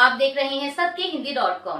आप देख रहे हैं सत्यहिंदी.com।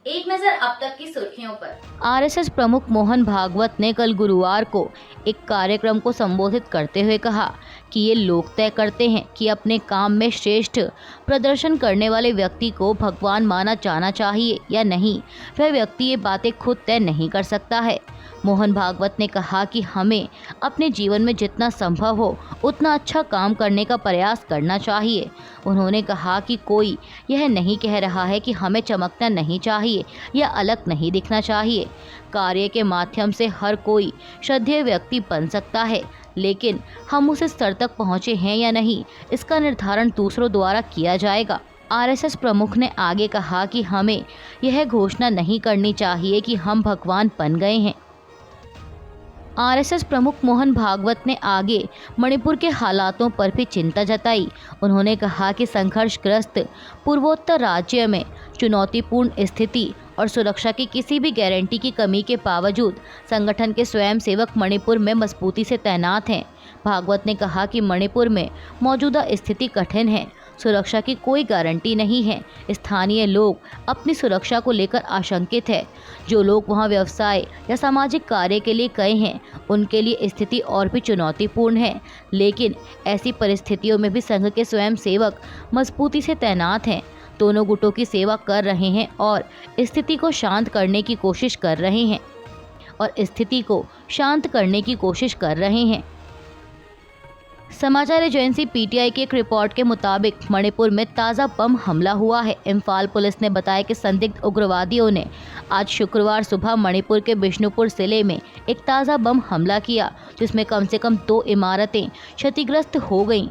एक नजर अब तक की सुर्खियों पर। आरएसएस प्रमुख मोहन भागवत ने कल गुरुवार को एक कार्यक्रम को संबोधित करते हुए कहा कि ये लोग तय करते हैं कि अपने काम में श्रेष्ठ प्रदर्शन करने वाले व्यक्ति को भगवान माना जाना चाहिए या नहीं। वह व्यक्ति ये बातें खुद तय नहीं कर सकता है। मोहन भागवत ने कहा कि हमें अपने जीवन में जितना संभव हो उतना अच्छा काम करने का प्रयास करना चाहिए। उन्होंने कहा कि कोई यह नहीं कह रहा है कि हमें चमकना नहीं चाहिए या अलग नहीं दिखना चाहिए। कार्य के माध्यम से हर कोई श्रद्धेय व्यक्ति बन सकता है, लेकिन हम उस स्तर तक पहुँचे हैं या नहीं, इसका निर्धारण दूसरों द्वारा किया जाएगा। आरएसएस प्रमुख ने आगे कहा कि हमें यह घोषणा नहीं करनी चाहिए कि हम भगवान बन गए हैं। आरएसएस प्रमुख मोहन भागवत ने आगे मणिपुर के हालातों पर भी चिंता जताई। उन्होंने कहा कि संघर्षग्रस्त पूर्वोत्तर राज्य में चुनौतीपूर्ण स्थिति और सुरक्षा की किसी भी गारंटी की कमी के बावजूद संगठन के स्वयंसेवक मणिपुर में मजबूती से तैनात हैं। भागवत ने कहा कि मणिपुर में मौजूदा स्थिति कठिन है, सुरक्षा की कोई गारंटी नहीं है। स्थानीय लोग अपनी सुरक्षा को लेकर आशंकित है। जो लोग वहां व्यवसाय या सामाजिक कार्य के लिए गए हैं, उनके लिए स्थिति और भी चुनौतीपूर्ण है, लेकिन ऐसी परिस्थितियों में भी संघ के स्वयंसेवक मजबूती से तैनात हैं। दोनों गुटों की सेवा कर रहे हैं और स्थिति को शांत करने की कोशिश कर रहे हैं। समाचार एजेंसी पीटीआई की एक रिपोर्ट के मुताबिक मणिपुर में ताज़ा बम हमला हुआ है। इम्फाल पुलिस ने बताया कि संदिग्ध उग्रवादियों ने आज शुक्रवार सुबह मणिपुर के बिष्णुपुर जिले में एक ताज़ा बम हमला किया, जिसमें कम से कम 2 इमारतें क्षतिग्रस्त हो गईं।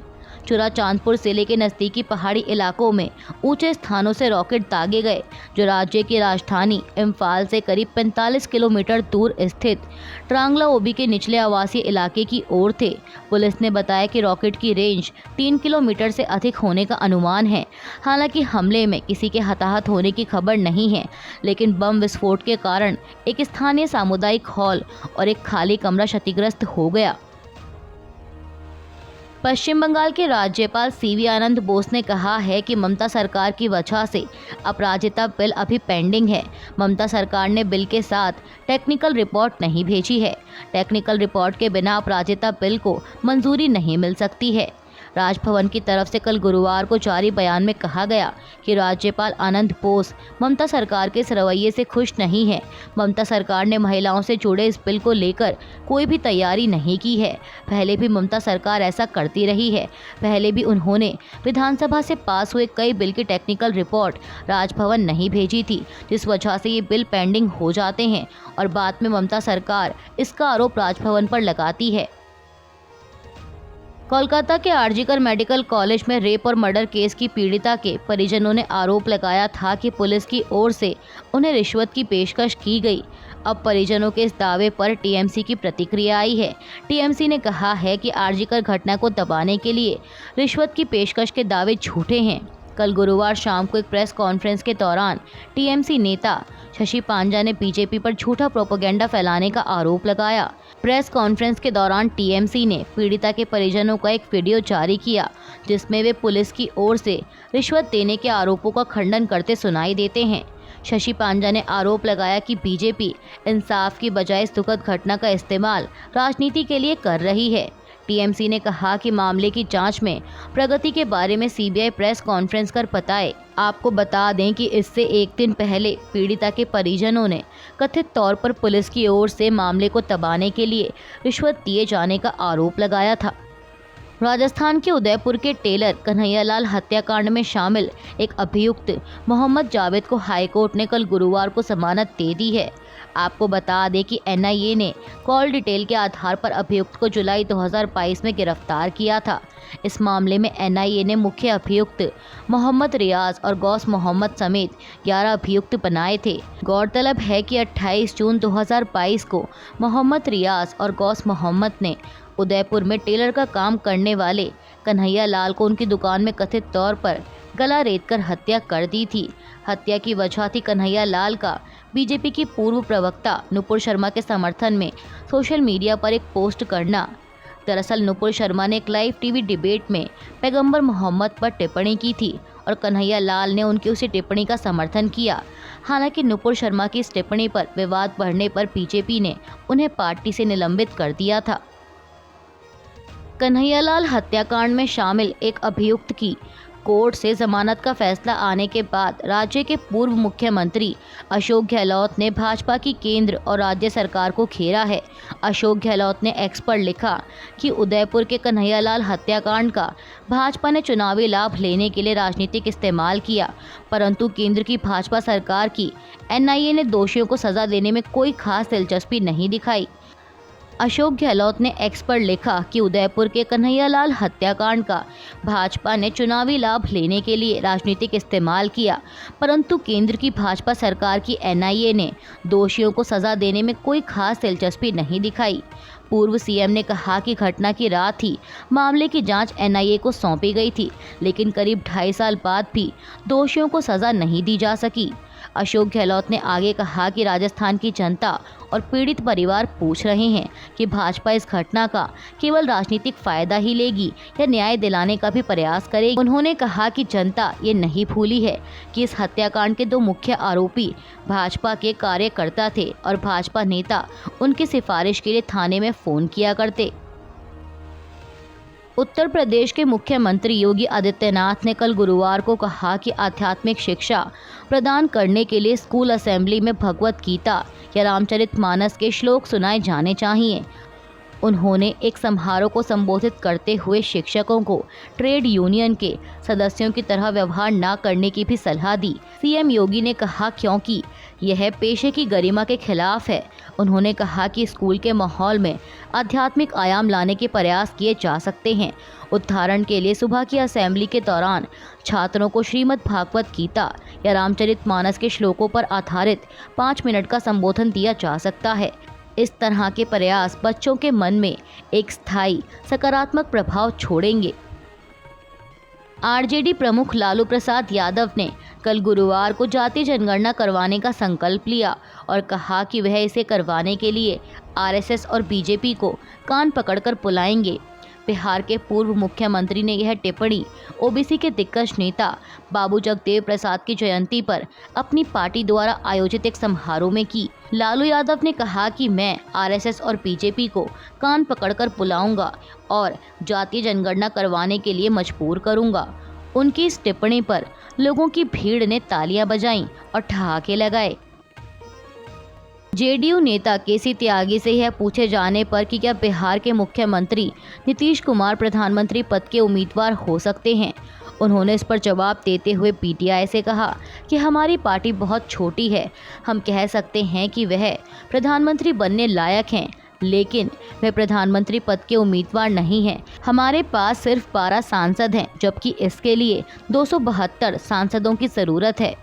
चुराचांदपुर जिले के नज़दीकी पहाड़ी इलाकों में ऊंचे स्थानों से रॉकेट दागे गए, जो राज्य की राजधानी इम्फाल से करीब 45 किलोमीटर दूर स्थित ट्रांगला ओबी के निचले आवासीय इलाके की ओर थे। पुलिस ने बताया कि रॉकेट की रेंज 3 किलोमीटर से अधिक होने का अनुमान है। हालांकि हमले में किसी के हताहत होने की खबर नहीं है, लेकिन बम विस्फोट के कारण एक स्थानीय सामुदायिक हॉल और एक खाली कमरा क्षतिग्रस्त हो गया। पश्चिम बंगाल के राज्यपाल सीवी आनंद बोस ने कहा है कि ममता सरकार की वजह से अपराजिता बिल अभी पेंडिंग है। ममता सरकार ने बिल के साथ टेक्निकल रिपोर्ट नहीं भेजी है। टेक्निकल रिपोर्ट के बिना अपराजिता बिल को मंजूरी नहीं मिल सकती है। राजभवन की तरफ से कल गुरुवार को जारी बयान में कहा गया कि राज्यपाल आनंद बोस ममता सरकार के इस रवैये से खुश नहीं है। ममता सरकार ने महिलाओं से जुड़े इस बिल को लेकर कोई भी तैयारी नहीं की है। पहले भी ममता सरकार ऐसा करती रही है। पहले भी उन्होंने विधानसभा से पास हुए कई बिल की टेक्निकल रिपोर्ट राजभवन नहीं भेजी थी, जिस वजह से ये बिल पेंडिंग हो जाते हैं और बाद में ममता सरकार इसका आरोप राजभवन पर लगाती है। कोलकाता के आरजीकर मेडिकल कॉलेज में रेप और मर्डर केस की पीड़िता के परिजनों ने आरोप लगाया था कि पुलिस की ओर से उन्हें रिश्वत की पेशकश की गई। अब परिजनों के इस दावे पर टीएमसी की प्रतिक्रिया आई है। टीएमसी ने कहा है कि आरजीकर घटना को दबाने के लिए रिश्वत की पेशकश के दावे झूठे हैं। कल गुरुवार शाम को एक प्रेस कॉन्फ्रेंस के दौरान टीएमसी नेता शशि पांजा ने बीजेपी पर झूठा प्रोपेगेंडा फैलाने का आरोप लगाया। प्रेस कॉन्फ्रेंस के दौरान टीएमसी ने पीड़िता के परिजनों का एक वीडियो जारी किया, जिसमें वे पुलिस की ओर से रिश्वत देने के आरोपों का खंडन करते सुनाई देते हैं। शशि पांजा ने आरोप लगाया कि बीजेपी इंसाफ की बजाय इस दुखद घटना का इस्तेमाल राजनीति के लिए कर रही है। टीएमसी ने कहा कि मामले की जांच में प्रगति के बारे में सीबीआई प्रेस कॉन्फ्रेंस कर बताए। आपको बता दें कि इससे एक दिन पहले पीड़िता के परिजनों ने कथित तौर पर पुलिस की ओर से मामले को दबाने के लिए रिश्वत दिए जाने का आरोप लगाया था। राजस्थान के उदयपुर के टेलर कन्हैयालाल हत्याकांड में शामिल एक अभियुक्त मोहम्मद जावेद को हाईकोर्ट ने कल गुरुवार को जमानत दे दी है। आपको बता दें कि एनआईए ने कॉल डिटेल के आधार पर अभियुक्त को जुलाई 2022 में गिरफ्तार किया था। इस मामले में एनआईए ने मुख्य अभियुक्त मोहम्मद रियाज और गौस मोहम्मद समेत 11 अभियुक्त बनाए थे। गौरतलब है कि 28 जून 2022 को मोहम्मद रियाज और गौस मोहम्मद ने उदयपुर में टेलर का काम करने वाले कन्हैयालाल को उनकी दुकान में कथित तौर पर गला रेतकर हत्या कर दी थी। हत्या की वजह थी कन्हैयालाल का बीजेपी की पूर्व प्रवक्ता नुपुर शर्मा के समर्थन में सोशल मीडिया पर एक पोस्ट करना। दरअसल नुपुर शर्मा ने एक लाइव टीवी डिबेट में पैगंबर मोहम्मद पर टिप्पणी की थी और कन्हैया लाल ने उनकी उसी टिप्पणी का समर्थन किया। हालांकि नुपुर शर्मा की इस टिप्पणी पर विवाद बढ़ने पर बीजेपी ने उन्हें पार्टी से निलंबित कर दिया था। कन्हैयालाल हत्याकांड में शामिल एक अभियुक्त की कोर्ट से जमानत का फैसला आने के बाद राज्य के पूर्व मुख्यमंत्री अशोक गहलोत ने भाजपा की केंद्र और राज्य सरकार को घेरा है। अशोक गहलोत ने एक्स पर लिखा कि उदयपुर के कन्हैयालाल हत्याकांड का भाजपा ने चुनावी लाभ लेने के लिए राजनीतिक इस्तेमाल किया, परंतु केंद्र की भाजपा सरकार की एनआईए ने दोषियों को सजा देने में कोई खास दिलचस्पी नहीं दिखाई। अशोक गहलोत ने एक्स पर लिखा कि उदयपुर के कन्हैयालाल हत्याकांड का भाजपा ने चुनावी लाभ लेने के लिए राजनीतिक इस्तेमाल किया, परंतु केंद्र की भाजपा सरकार की एनआईए ने दोषियों को सजा देने में कोई खास दिलचस्पी नहीं दिखाई। पूर्व सीएम ने कहा कि घटना की रात ही मामले की जांच एनआईए को सौंपी गई थी, लेकिन करीब 2.5 साल बाद भी दोषियों को सजा नहीं दी जा सकी। अशोक गहलोत ने आगे कहा कि राजस्थान की जनता और पीड़ित परिवार पूछ रहे हैं कि भाजपा इस घटना का केवल राजनीतिक फायदा ही लेगी या न्याय दिलाने का भी प्रयास करेगी। उन्होंने कहा कि जनता ये नहीं भूली है कि इस हत्याकांड के 2 मुख्य आरोपी भाजपा के कार्यकर्ता थे और भाजपा नेता उनकी सिफारिश के लिए थाने में फोन किया करते। उत्तर प्रदेश के मुख्यमंत्री योगी आदित्यनाथ ने कल गुरुवार को कहा कि आध्यात्मिक शिक्षा प्रदान करने के लिए स्कूल असेंबली में भगवत गीता या रामचरितमानस के श्लोक सुनाए जाने चाहिए। उन्होंने एक समारोह को संबोधित करते हुए शिक्षकों को ट्रेड यूनियन के सदस्यों की तरह व्यवहार न करने की भी सलाह दी। सीएम योगी ने कहा क्योंकि यह पेशे की गरिमा के खिलाफ है। उन्होंने कहा कि स्कूल के माहौल में आध्यात्मिक आयाम लाने के प्रयास किए जा सकते हैं। उदाहरण के लिए सुबह की असेंबली के दौरान छात्रों को श्रीमद् भागवत गीता या रामचरितमानस के श्लोकों पर आधारित 5 मिनट का संबोधन दिया जा सकता है। इस तरह के प्रयास बच्चों के मन में एक स्थायी सकारात्मक प्रभाव छोड़ेंगे। आरजेडी प्रमुख लालू प्रसाद यादव ने कल गुरुवार को जातीय जनगणना करवाने का संकल्प लिया और कहा कि वह इसे करवाने के लिए आरएसएस और बीजेपी को कान पकड़कर बुलाएंगे। बिहार के पूर्व मुख्यमंत्री ने यह टिप्पणी ओबीसी के दिग्गज नेता बाबू जगदेव प्रसाद की जयंती पर अपनी पार्टी द्वारा आयोजित एक समारोह में की। लालू यादव ने कहा कि मैं आरएसएस और बीजेपी को कान पकड़कर बुलाऊंगा और जातीय जनगणना करवाने के लिए मजबूर करूंगा। उनकी इस टिप्पणी पर लोगों की भीड़ ने तालियां बजाईं और ठहाके लगाए। जेडीयू नेता केसी त्यागी से यह पूछे जाने पर कि क्या बिहार के मुख्यमंत्री नीतीश कुमार प्रधानमंत्री पद के उम्मीदवार हो सकते हैं, उन्होंने इस पर जवाब देते हुए पीटीआई से कहा कि हमारी पार्टी बहुत छोटी है। हम कह सकते हैं कि वह प्रधानमंत्री बनने लायक हैं, लेकिन वे प्रधानमंत्री पद के उम्मीदवार नहीं हैं। हमारे पास सिर्फ 12 सांसद हैं, जबकि इसके लिए 272 सांसदों की ज़रूरत है।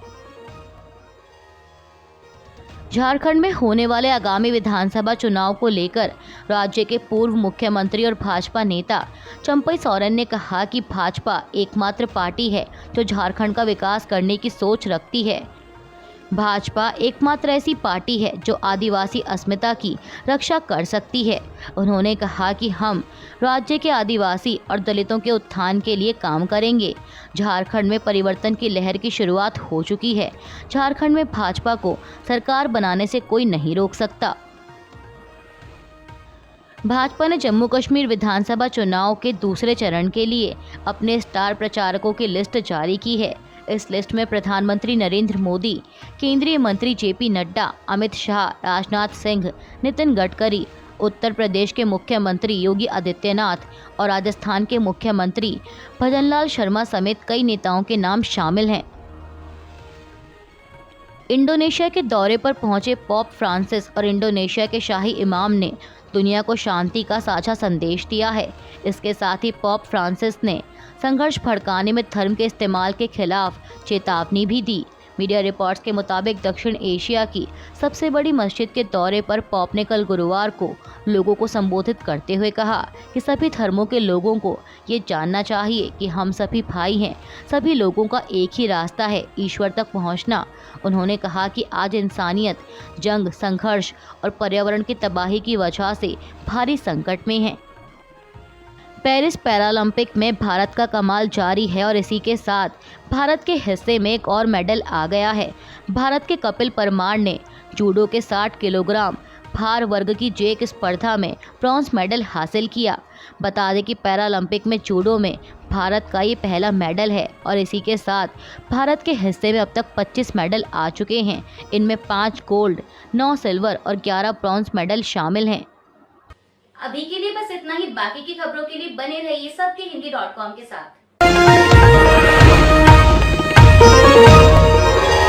झारखंड में होने वाले आगामी विधानसभा चुनाव को लेकर राज्य के पूर्व मुख्यमंत्री और भाजपा नेता चंपई सोरेन ने कहा कि भाजपा एकमात्र पार्टी है जो झारखंड का विकास करने की सोच रखती है। भाजपा एकमात्र ऐसी पार्टी है जो आदिवासी अस्मिता की रक्षा कर सकती है। उन्होंने कहा कि हम राज्य के आदिवासी और दलितों के उत्थान के लिए काम करेंगे। झारखंड में परिवर्तन की लहर की शुरुआत हो चुकी है। झारखंड में भाजपा को सरकार बनाने से कोई नहीं रोक सकता। भाजपा ने जम्मू कश्मीर विधानसभा चुनाव के दूसरे चरण के लिए अपने स्टार प्रचारकों की लिस्ट जारी की है। इस लिस्ट में प्रधानमंत्री नरेंद्र मोदी, केंद्रीय मंत्री जेपी नड्डा, अमित शाह, राजनाथ सिंह, नितिन गडकरी, उत्तर प्रदेश के मुख्यमंत्री योगी आदित्यनाथ और राजस्थान के मुख्यमंत्री भजनलाल शर्मा समेत कई नेताओं के नाम शामिल हैं। इंडोनेशिया के दौरे पर पहुंचे पोप फ्रांसिस और इंडोनेशिया के शाही इमाम ने दुनिया को शांति का साझा संदेश दिया है। इसके साथ ही पोप फ्रांसिस ने संघर्ष भड़काने में धर्म के इस्तेमाल के खिलाफ चेतावनी भी दी। मीडिया रिपोर्ट्स के मुताबिक दक्षिण एशिया की सबसे बड़ी मस्जिद के दौरे पर पोप ने कल गुरुवार को लोगों को संबोधित करते हुए कहा कि सभी धर्मों के लोगों को ये जानना चाहिए कि हम सभी भाई हैं, सभी लोगों का एक ही रास्ता है ईश्वर तक पहुंचना। उन्होंने कहा कि आज इंसानियत जंग, संघर्ष और पर्यावरण की तबाही की वजह से भारी संकट में है। पेरिस पैरालंपिक में भारत का कमाल जारी है और इसी के साथ भारत के हिस्से में एक और मेडल आ गया है। भारत के कपिल परमार ने जूडो के 60 किलोग्राम भार वर्ग की जेक स्पर्धा में ब्रॉन्ज मेडल हासिल किया। बता दें कि पैरालंपिक में जूडो में भारत का ये पहला मेडल है और इसी के साथ भारत के हिस्से में अब तक 25 मेडल आ चुके हैं। इनमें 5 गोल्ड, 9 सिल्वर और 11 ब्रॉन्ज मेडल शामिल हैं। अभी के लिए बस इतना ही। बाकी की खबरों के लिए बने रहिए सबके हिंदी.com के साथ।